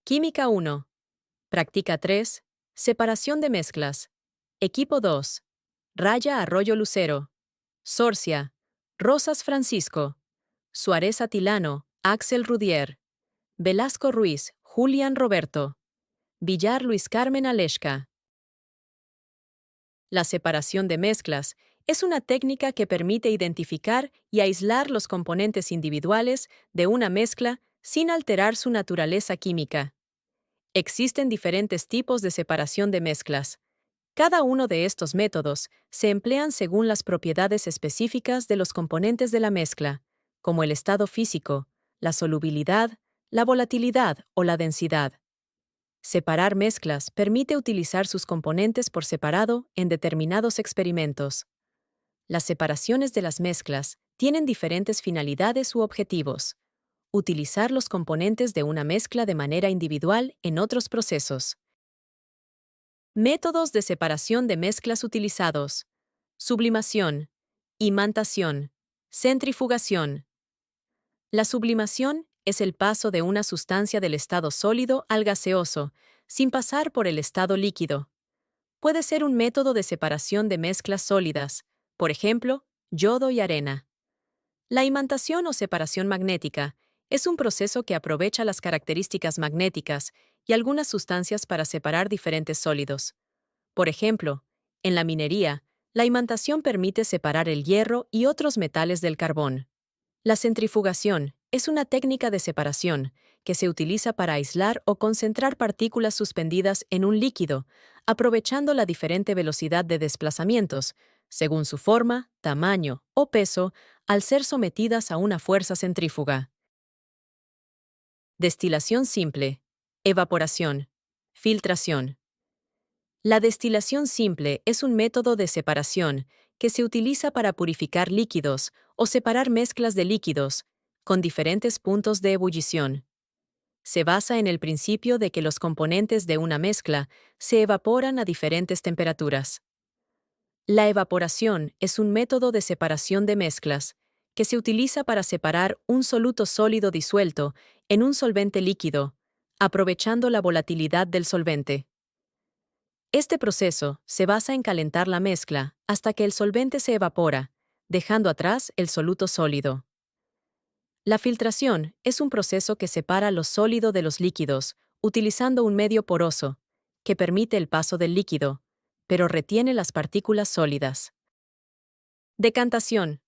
Química 1. Práctica 3. Separación de mezclas. Equipo 2. Raya Arroyo Lucero. Sorcia. Rosas Francisco. Suárez Atilano, Axel Rudier. Velasco Ruiz, Julián Roberto. Villar Luis Carmen Aleshka. La separación de mezclas es una técnica que permite identificar y aislar los componentes individuales de una mezcla sin alterar su naturaleza química. Existen diferentes tipos de separación de mezclas. Cada uno de estos métodos se emplean según las propiedades específicas de los componentes de la mezcla, como el estado físico, la solubilidad, la volatilidad o la densidad. Separar mezclas permite utilizar sus componentes por separado en determinados experimentos. Las separaciones de las mezclas tienen diferentes finalidades u objetivos. Utilizar los componentes de una mezcla de manera individual en otros procesos. Métodos de separación de mezclas utilizados. Sublimación, imantación, centrifugación. La sublimación es el paso de una sustancia del estado sólido al gaseoso, sin pasar por el estado líquido. Puede ser un método de separación de mezclas sólidas, por ejemplo, yodo y arena. La imantación o separación magnética es un proceso que aprovecha las características magnéticas y algunas sustancias para separar diferentes sólidos. Por ejemplo, en la minería, la imantación permite separar el hierro y otros metales del carbón. La centrifugación es una técnica de separación que se utiliza para aislar o concentrar partículas suspendidas en un líquido, aprovechando la diferente velocidad de desplazamientos, según su forma, tamaño o peso, al ser sometidas a una fuerza centrífuga. Destilación simple, evaporación, filtración. La destilación simple es un método de separación que se utiliza para purificar líquidos o separar mezclas de líquidos con diferentes puntos de ebullición. Se basa en el principio de que los componentes de una mezcla se evaporan a diferentes temperaturas. La evaporación es un método de separación de mezclas que se utiliza para separar un soluto sólido disuelto en un solvente líquido, aprovechando la volatilidad del solvente. Este proceso se basa en calentar la mezcla hasta que el solvente se evapora, dejando atrás el soluto sólido. La filtración es un proceso que separa lo sólido de los líquidos, utilizando un medio poroso, que permite el paso del líquido, pero retiene las partículas sólidas. Decantación.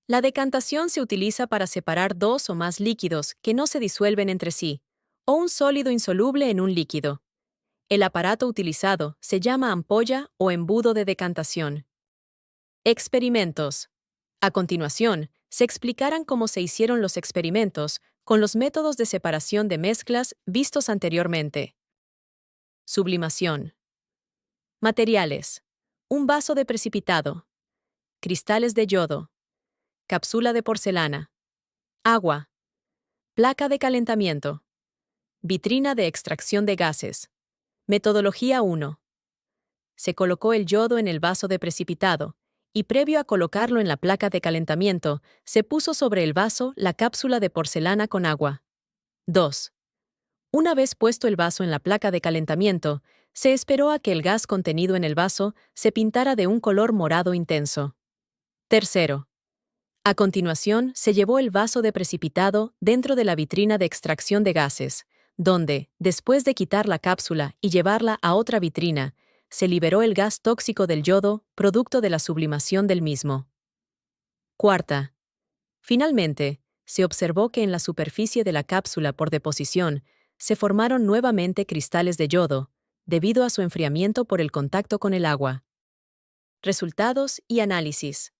La decantación se utiliza para separar dos o más líquidos que no se disuelven entre sí, o un sólido insoluble en un líquido. El aparato utilizado se llama ampolla o embudo de decantación. Experimentos. A continuación, se explicarán cómo se hicieron los experimentos con los métodos de separación de mezclas vistos anteriormente. Sublimación. Materiales. Un vaso de precipitado. Cristales de yodo. Cápsula de porcelana. Agua. Placa de calentamiento. Vitrina de extracción de gases. Metodología 1. Se colocó el yodo en el vaso de precipitado, y previo a colocarlo en la placa de calentamiento, se puso sobre el vaso la cápsula de porcelana con agua. 2. Una vez puesto el vaso en la placa de calentamiento, se esperó a que el gas contenido en el vaso se pintara de un color morado intenso. 3. A continuación, se llevó el vaso de precipitado dentro de la vitrina de extracción de gases, donde, después de quitar la cápsula y llevarla a otra vitrina, se liberó el gas tóxico del yodo, producto de la sublimación del mismo. 4. Finalmente, se observó que en la superficie de la cápsula por deposición se formaron nuevamente cristales de yodo, debido a su enfriamiento por el contacto con el agua. Resultados y análisis.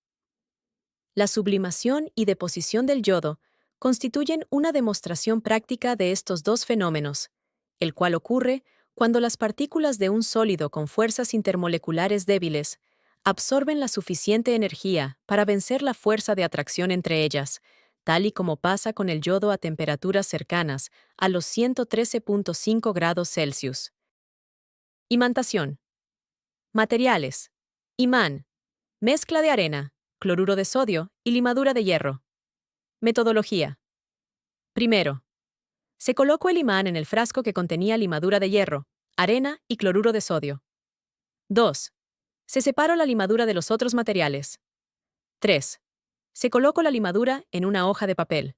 La sublimación y deposición del yodo constituyen una demostración práctica de estos dos fenómenos, el cual ocurre cuando las partículas de un sólido con fuerzas intermoleculares débiles absorben la suficiente energía para vencer la fuerza de atracción entre ellas, tal y como pasa con el yodo a temperaturas cercanas a los 113.5 grados Celsius. Imantación. Materiales. Imán. Mezcla de arena, cloruro de sodio y limadura de hierro. Metodología. Primero, Se colocó el imán en el frasco que contenía limadura de hierro, arena y cloruro de sodio. 2. Se separó la limadura de los otros materiales. 3. Se colocó la limadura en una hoja de papel.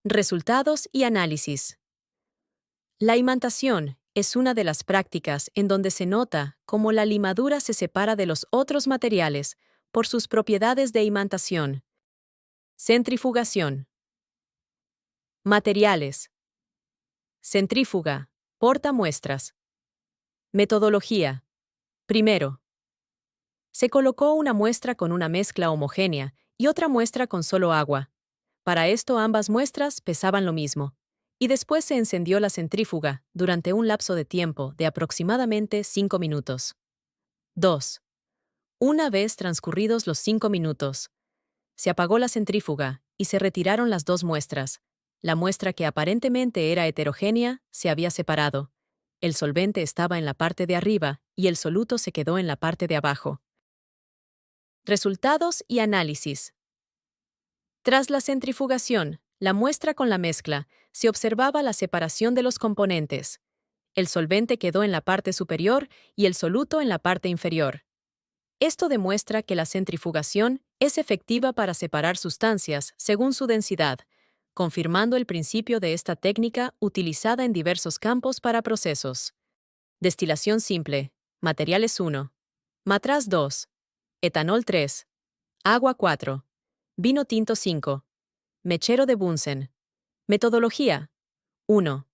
Resultados y análisis. La imantación es una de las prácticas en donde se nota cómo la limadura se separa de los otros materiales por sus propiedades de imantación. Centrifugación. Materiales. Centrífuga. Porta muestras. Metodología. Primero, se colocó una muestra con una mezcla homogénea y otra muestra con solo agua. Para esto ambas muestras pesaban lo mismo. Y después se encendió la centrífuga durante un lapso de tiempo de aproximadamente 5 minutos. 2. Una vez transcurridos los 5 minutos, se apagó la centrífuga y se retiraron las dos muestras. La muestra que aparentemente era heterogénea se había separado. El solvente estaba en la parte de arriba y el soluto se quedó en la parte de abajo. Resultados y análisis. Tras la centrifugación, la muestra con la mezcla, se observaba la separación de los componentes. El solvente quedó en la parte superior y el soluto en la parte inferior. Esto demuestra que la centrifugación es efectiva para separar sustancias según su densidad, confirmando el principio de esta técnica utilizada en diversos campos para procesos. Destilación simple. Materiales 1. Matraz 2. Etanol 3. Agua 4. Vino tinto 5. Mechero de Bunsen. Metodología. 1.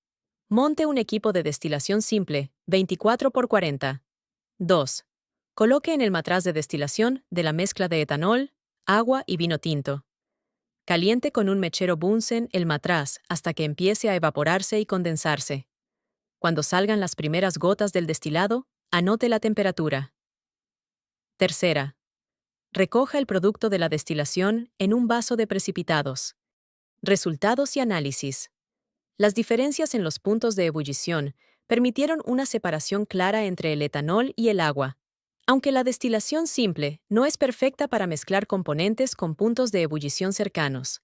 Monte un equipo de destilación simple, 24×40. 2. Coloque en el matraz de destilación de la mezcla de etanol, agua y vino tinto. Caliente con un mechero Bunsen el matraz hasta que empiece a evaporarse y condensarse. Cuando salgan las primeras gotas del destilado, anote la temperatura. Tercera. Recoja el producto de la destilación en un vaso de precipitados. Resultados y análisis. Las diferencias en los puntos de ebullición permitieron una separación clara entre el etanol y el agua. Aunque la destilación simple no es perfecta para mezclar componentes con puntos de ebullición cercanos.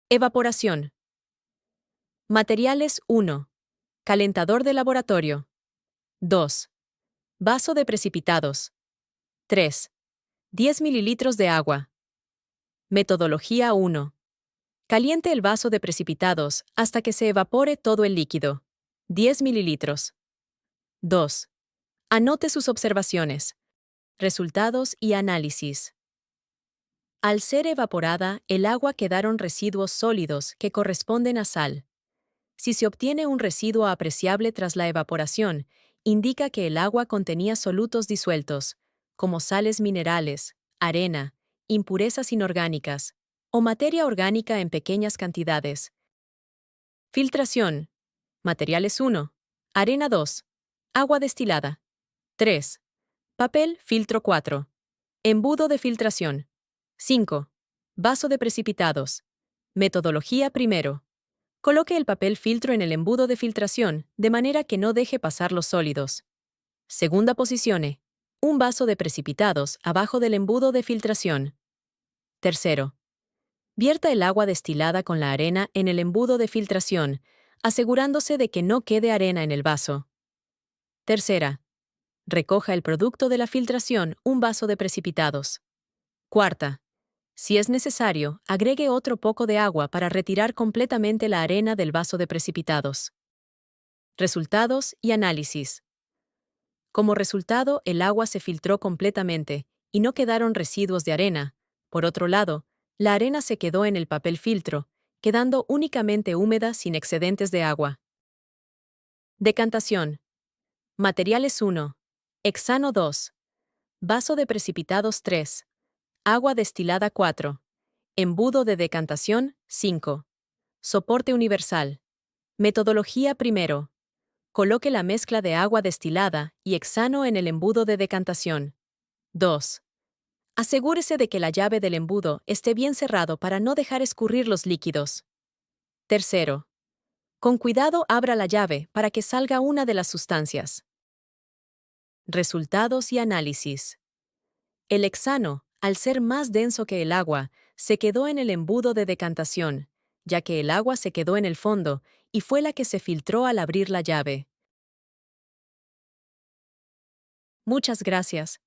Evaporación. Materiales 1. Calentador de laboratorio. 2. Vaso de precipitados. 3. 10 mililitros de agua. Metodología 1. Caliente el vaso de precipitados hasta que se evapore todo el líquido. 10 mililitros. 2. Anote sus observaciones. Resultados y análisis. Al ser evaporada, el agua quedaron residuos sólidos que corresponden a sal. Si se obtiene un residuo apreciable tras la evaporación, indica que el agua contenía solutos disueltos, como sales minerales, arena, impurezas inorgánicas o materia orgánica en pequeñas cantidades. Filtración. Materiales 1. Arena 2. Agua destilada. 3. Papel filtro 4. Embudo de filtración. 5. Vaso de precipitados. Metodología primero. Coloque el papel filtro en el embudo de filtración de manera que no deje pasar los sólidos. Segunda posición. Un vaso de precipitados abajo del embudo de filtración. Tercero. Vierta el agua destilada con la arena en el embudo de filtración, asegurándose de que no quede arena en el vaso. Tercera. Recoja el producto de la filtración, un vaso de precipitados. Cuarta. Si es necesario, agregue otro poco de agua para retirar completamente la arena del vaso de precipitados. Resultados y análisis. Como resultado, el agua se filtró completamente y no quedaron residuos de arena. Por otro lado, la arena se quedó en el papel filtro, quedando únicamente húmeda sin excedentes de agua. Decantación. Materiales 1. Hexano 2. Vaso de precipitados 3. Agua destilada 4. Embudo de decantación 5. Soporte universal. Metodología primero. Coloque la mezcla de agua destilada y hexano en el embudo de decantación. 2. Asegúrese de que la llave del embudo esté bien cerrado para no dejar escurrir los líquidos. Tercero. Con cuidado abra la llave para que salga una de las sustancias. Resultados y análisis. El hexano, al ser más denso que el agua, se quedó en el embudo de decantación, ya que el agua se quedó en el fondo y fue la que se filtró al abrir la llave. Muchas gracias.